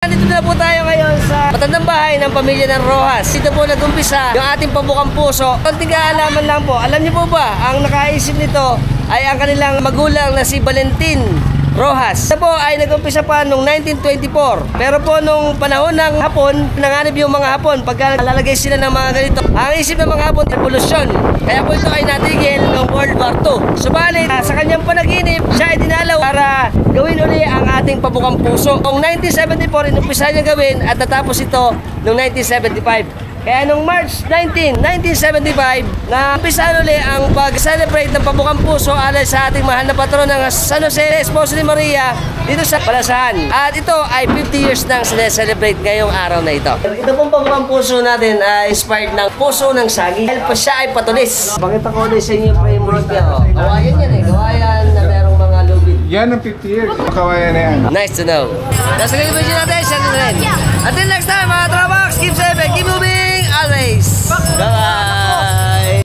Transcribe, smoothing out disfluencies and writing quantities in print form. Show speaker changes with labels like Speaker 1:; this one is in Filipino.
Speaker 1: Dito na po tayo ngayon sa matandang bahay ng pamilya ng Rojas. Dito po nag-umpisa yung ating pabukang puso. Konting kaalaman lang po. Alam niyo po ba, ang nakaisip nito ay ang kanilang magulang na si Valentin Rojas. Ito po ay nag-umpisa pa noong 1924. Pero po nung panahon ng Hapon, nanganib yung mga Hapon pagka lalagay sila ng mga ganito. Ang isip ng mga Hapon, revolusyon. Kaya po ito ay natigil noong World War II. Subalit, sa kanyang panaginip, siya ay dinalaw para gawin uli ang ating pabukang puso. Noong 1974, inumpisa niya gawin at natapos ito noong 1975. Kaya noong March 19, 1975, na-umpisahan uli ang pag-celebrate ng pabukang puso alay sa ating mahal na patron ng San Jose, Esposo ni Maria, dito sa Palasahan. At ito ay 50 years nang sineselebrate ngayong araw na ito. Ito pong pabukang puso natin ay inspired ng puso ng saging. Dahil pa siya ay patulis. Pakita ko ulit sa inyo yung framework niya. Gawayan yan eh. Gawayan na merong mga lubid.
Speaker 2: Yan ang 50 years. Kawayan na yan.
Speaker 1: Nice to know. Nasa ganyan natin, siya na rin. Until next time mga tropa!